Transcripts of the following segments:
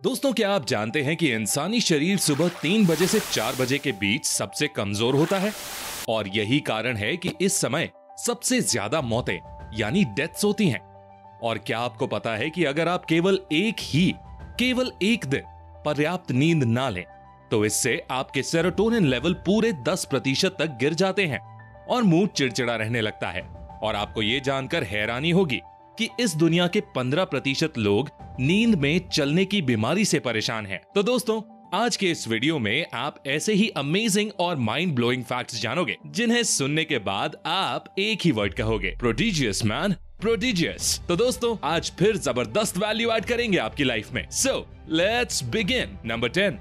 दोस्तों, क्या आप जानते हैं कि इंसानी शरीर सुबह 3 बजे से 4 बजे के बीच सबसे कमजोर होता है और यही कारण है कि इस समय सबसे ज्यादा मौतें यानी डेथ्स होती हैं। और क्या आपको पता है कि अगर आप केवल एक दिन पर्याप्त नींद ना लें तो इससे आपके सेरोटोनिन लेवल पूरे 10% तक गिर जाते हैं और मूड चिड़चिड़ा रहने लगता है। और आपको ये जानकर हैरानी होगी कि इस दुनिया के 15% लोग नींद में चलने की बीमारी से परेशान हैं। तो दोस्तों, आज के इस वीडियो में आप ऐसे ही अमेजिंग और माइंड ब्लोइंग फैक्ट्स जानोगे जिन्हें सुनने के बाद आप एक ही वर्ड कहोगे, प्रोडिजियस मैन, प्रोडिजियस। तो दोस्तों, आज फिर जबरदस्त वैल्यू ऐड करेंगे आपकी लाइफ में। So let's begin. नंबर 10।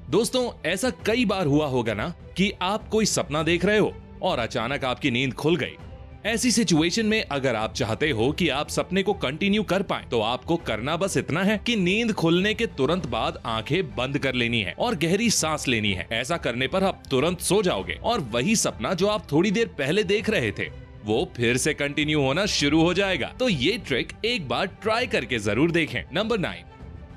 दोस्तों, ऐसा कई बार हुआ होगा ना कि आप कोई सपना देख रहे हो और अचानक आपकी नींद खुल गई। ऐसी सिचुएशन में अगर आप चाहते हो कि आप सपने को कंटिन्यू कर पाएं, तो आपको करना बस इतना है कि नींद खुलने के तुरंत बाद आंखें बंद कर लेनी है और गहरी सांस लेनी है। ऐसा करने पर आप तुरंत सो जाओगे और वही सपना जो आप थोड़ी देर पहले देख रहे थे वो फिर से कंटिन्यू होना शुरू हो जाएगा। तो ये ट्रिक एक बार ट्राई करके जरूर देखें। नंबर 9।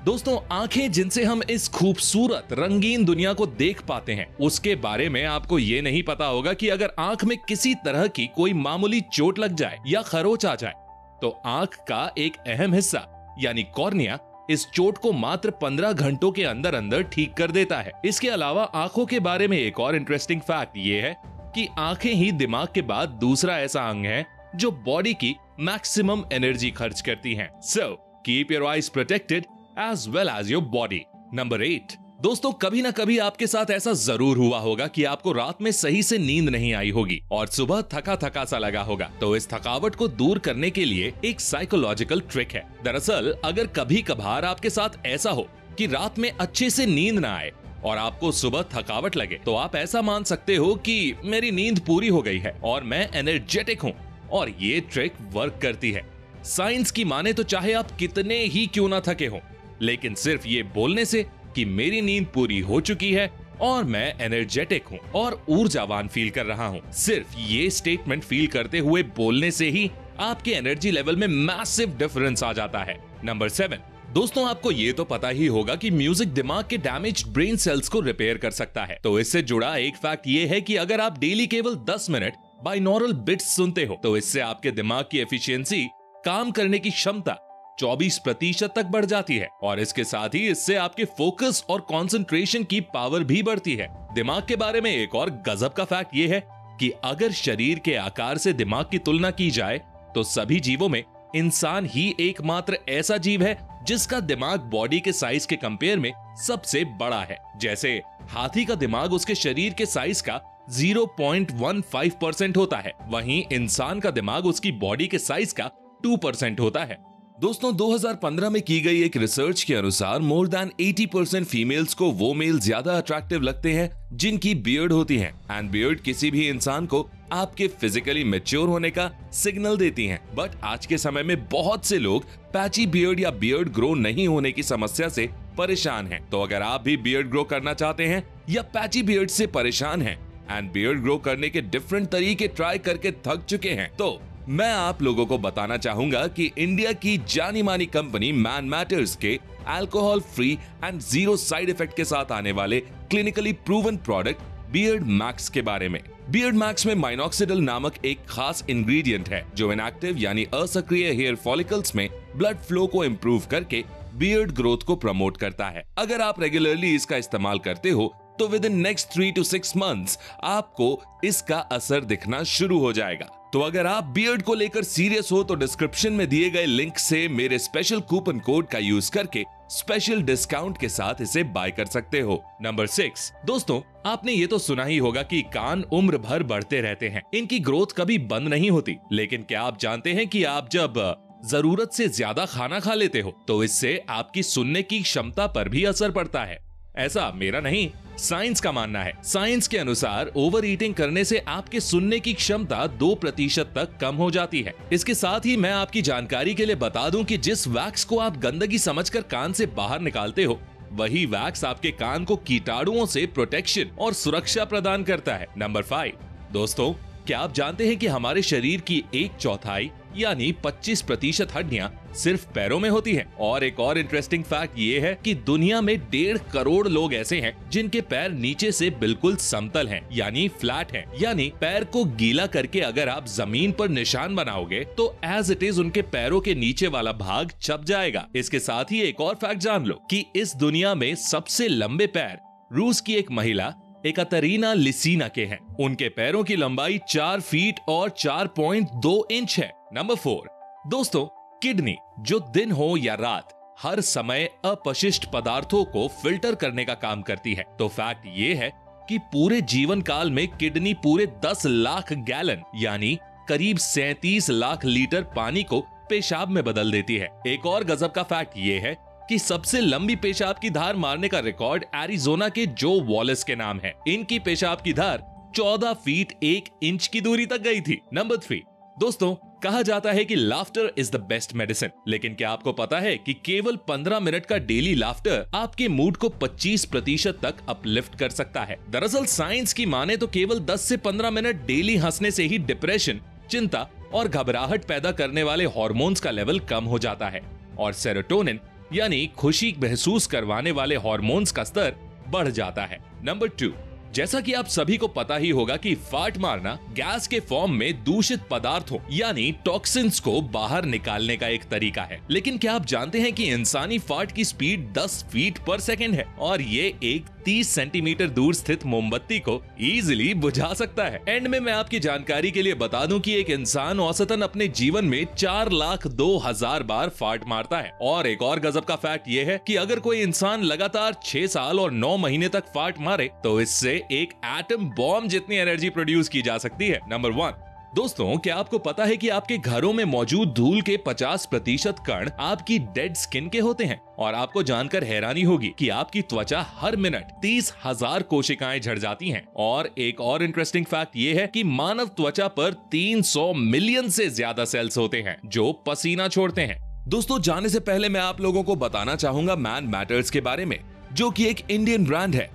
दोस्तों, आंखें जिनसे हम इस खूबसूरत रंगीन दुनिया को देख पाते हैं, उसके बारे में आपको ये नहीं पता होगा कि अगर आंख में किसी तरह की कोई मामूली चोट लग जाए या खरोच आ जाए तो आंख का एक अहम हिस्सा यानी कॉर्निया इस चोट को मात्र 15 घंटों के अंदर अंदर ठीक कर देता है। इसके अलावा आंखों के बारे में एक और इंटरेस्टिंग फैक्ट ये है कि आंखें ही दिमाग के बाद दूसरा ऐसा अंग है जो बॉडी की मैक्सिमम एनर्जी खर्च करती हैं। So keep your eyes protected as well as your body. Number 8। दोस्तों, कभी ना कभी आपके साथ ऐसा जरूर हुआ होगा कि आपको रात में सही से नींद नहीं आई होगी और सुबह थका थका सा लगा होगा। तो इस थकावट को दूर करने के लिए एक साइकोलॉजिकल ट्रिक है। दरअसल अगर कभी कभार आपके साथ ऐसा हो कि रात में अच्छे से नींद ना आए और आपको सुबह थकावट लगे, तो आप ऐसा मान सकते हो कि मेरी नींद पूरी हो गई है और मैं एनर्जेटिक हूँ। और ये ट्रिक वर्क करती है। साइंस की माने तो चाहे आप कितने ही क्यों ना थके हों, लेकिन सिर्फ ये बोलने से कि मेरी नींद पूरी हो चुकी है और मैं एनर्जेटिक हूँ और ऊर्जावान फील कर रहा हूँ, सिर्फ ये स्टेटमेंट फील करते हुए बोलने से ही आपके एनर्जी लेवल में मैसिव डिफरेंस आ जाता है। नंबर 7। दोस्तों, आपको ये तो पता ही होगा कि म्यूजिक दिमाग के डैमेज्ड ब्रेन सेल्स को रिपेयर कर सकता है। तो इससे जुड़ा एक फैक्ट ये है कि अगर आप डेली केवल 10 मिनट बाइनॉरल बिट्स सुनते हो तो इससे आपके दिमाग की एफिशिएंसी, काम करने की क्षमता 24% तक बढ़ जाती है। और इसके साथ ही इससे आपके फोकस और कंसंट्रेशन की पावर भी बढ़ती है। दिमाग के बारे में एक और गजब का फैक्ट ये है कि अगर शरीर के आकार से दिमाग की तुलना की जाए तो सभी जीवों में इंसान ही एकमात्र ऐसा जीव है जिसका दिमाग बॉडी के साइज के कंपेयर में सबसे बड़ा है। जैसे हाथी का दिमाग उसके शरीर के साइज का 0.15% होता है, वहीं इंसान का दिमाग उसकी बॉडी के साइज का 2% होता है। दोस्तों, 2015 में की गई एक रिसर्च के अनुसार मोर देन 80% फीमेल्स को वो मेल ज्यादा अट्रैक्टिव लगते हैं जिनकी बियर्ड होती है। एंड बियर्ड किसी भी इंसान को आपके फिजिकली मैच्योर होने का सिग्नल देती हैं। बट आज के समय में बहुत से लोग पैची बियर्ड या बियर्ड ग्रो नहीं होने की समस्या से परेशान हैं। तो अगर आप भी बियर्ड ग्रो करना चाहते हैं या पैची बियर्ड से परेशान हैं एंड बियर्ड ग्रो करने के डिफरेंट तरीके ट्राई करके थक चुके हैं, तो मैं आप लोगों को बताना चाहूंगा कि इंडिया की जानी मानी कंपनी मैन मैटर्स के alcohol free and zero side effect के साथ आने वाले clinically proven product beard max के बारे में। बियर्ड मैक्स में माइनॉक्सिडिल नामक एक खास इंग्रेडिएंट है जो इनएक्टिव यानी असक्रिय हेयर फॉलिकल्स में ब्लड फ्लो को इम्प्रूव करके बियर्ड ग्रोथ को प्रमोट करता है। अगर आप रेगुलरली इसका इस्तेमाल करते हो तो with in next 3 to 6 months आपको इसका असर दिखना शुरू हो जाएगा। तो अगर आप बियर्ड को लेकर सीरियस हो तो डिस्क्रिप्शन में दिए गए लिंक से मेरे स्पेशल कूपन कोड का यूज करके स्पेशल डिस्काउंट के साथ इसे बाय कर सकते हो। नंबर 6। दोस्तों, आपने ये तो सुना ही होगा कि कान उम्र भर बढ़ते रहते हैं, इनकी ग्रोथ कभी बंद नहीं होती। लेकिन क्या आप जानते हैं कि आप जब जरूरत से ज्यादा खाना खा लेते हो तो इससे आपकी सुनने की क्षमता पर भी असर पड़ता है? ऐसा मेरा नहीं, साइंस का मानना है। साइंस के अनुसार ओवर ईटिंग करने से आपके सुनने की क्षमता 2% तक कम हो जाती है। इसके साथ ही मैं आपकी जानकारी के लिए बता दूं कि जिस वैक्स को आप गंदगी समझकर कान से बाहर निकालते हो, वही वैक्स आपके कान को कीटाणुओं से प्रोटेक्शन और सुरक्षा प्रदान करता है। नंबर 5। दोस्तों, क्या आप जानते हैं कि हमारे शरीर की 1/4 यानी 25% हड्डियां सिर्फ पैरों में होती है। और एक और इंटरेस्टिंग फैक्ट ये है कि दुनिया में 1.5 करोड़ लोग ऐसे हैं जिनके पैर नीचे से बिल्कुल समतल हैं, यानी फ्लैट हैं। यानी पैर को गीला करके अगर आप जमीन पर निशान बनाओगे तो एज इट इज उनके पैरों के नीचे वाला भाग छप जाएगा। इसके साथ ही एक और फैक्ट जान लो कि इस दुनिया में सबसे लंबे पैर रूस की एक महिला एकातेरिना लिसिना के हैं। उनके पैरों की लंबाई 4 फीट और 4.2 इंच है। नंबर 4 दोस्तों, किडनी, जो दिन हो या रात हर समय अपशिष्ट पदार्थों को फिल्टर करने का काम करती है। तो फैक्ट ये है कि पूरे जीवन काल में किडनी पूरे 10 लाख गैलन यानी करीब 37 लाख लीटर पानी को पेशाब में बदल देती है। एक और गजब का फैक्ट ये है कि सबसे लंबी पेशाब की धार मारने का रिकॉर्ड एरिजोना के जो वॉलेस के नाम है। इनकी पेशाब की धार 14 फीट 1 इंच की दूरी तक गई थी। नंबर 3 दोस्तों, कहा जाता है कि laughter is the best medicine, लेकिन क्या आपको पता है कि केवल 15 मिनट का डेली लाफ्टर आपके मूड को 25% तक अपलिफ्ट कर सकता है। दरअसल साइंस की माने तो केवल 10 से 15 मिनट डेली हंसने से ही डिप्रेशन, चिंता और घबराहट पैदा करने वाले हार्मोन्स का लेवल कम हो जाता है और सेरोटोनिन यानी खुशी महसूस करवाने वाले हार्मोन्स का स्तर बढ़ जाता है। नंबर 2, जैसा कि आप सभी को पता ही होगा कि फाट मारना गैस के फॉर्म में दूषित पदार्थों यानी टॉक्सिन्स को बाहर निकालने का एक तरीका है। लेकिन क्या आप जानते हैं कि इंसानी फाट की स्पीड 10 फीट पर सेकंड है और ये एक 30 सेंटीमीटर दूर स्थित मोमबत्ती को इजीली बुझा सकता है। एंड में मैं आपकी जानकारी के लिए बता दूं कि एक इंसान औसतन अपने जीवन में 4,02,000 बार फाट मारता है। और एक और गजब का फैक्ट ये है कि अगर कोई इंसान लगातार 6 साल और 9 महीने तक फाट मारे तो इससे एक एटम बॉम्ब जितनी एनर्जी प्रोड्यूस की जा सकती है। नंबर 1 दोस्तों, क्या आपको पता है कि आपके घरों में मौजूद धूल के 50% कण आपकी डेड स्किन के होते हैं? और आपको जानकर हैरानी होगी कि आपकी त्वचा हर मिनट 30,000 कोशिकाएं झड़ जाती हैं। और एक और इंटरेस्टिंग फैक्ट ये है कि मानव त्वचा पर 300 मिलियन से ज्यादा सेल्स होते हैं जो पसीना छोड़ते हैं। दोस्तों, जाने से पहले मैं आप लोगों को बताना चाहूंगा मैन मैटर्स के बारे में, जो कि एक इंडियन ब्रांड है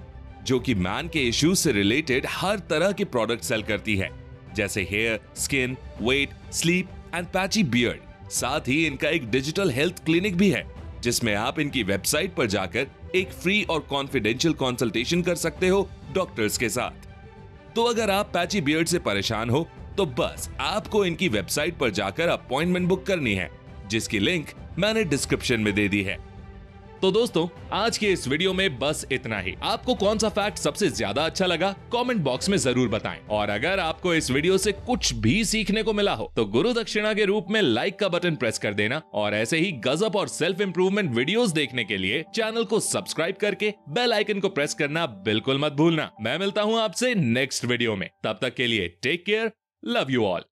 जो कि मैन के इश्यूज से रिलेटेड हर तरह के प्रोडक्ट सेल करती है, जैसे hair, skin, weight, sleep and patchy beard. साथ ही इनका एक डिजिटल हेल्थ क्लिनिक भी है जिसमें आप इनकी वेबसाइट पर जाकर एक फ्री और कॉन्फिडेंशियल कंसल्टेशन कर सकते हो डॉक्टर्स के साथ। तो अगर आप पैची बियर्ड से परेशान हो तो बस आपको इनकी वेबसाइट पर जाकर अपॉइंटमेंट बुक करनी है, जिसकी लिंक मैंने डिस्क्रिप्शन में दे दी है। तो दोस्तों, आज के इस वीडियो में बस इतना ही। आपको कौन सा फैक्ट सबसे ज्यादा अच्छा लगा कमेंट बॉक्स में जरूर बताएं। और अगर आपको इस वीडियो से कुछ भी सीखने को मिला हो तो गुरु दक्षिणा के रूप में लाइक का बटन प्रेस कर देना। और ऐसे ही गजब और सेल्फ इंप्रूवमेंट वीडियोस देखने के लिए चैनल को सब्सक्राइब करके बेल आइकन को प्रेस करना बिल्कुल मत भूलना। मैं मिलता हूँ आपसे नेक्स्ट वीडियो में, तब तक के लिए take care, love you all.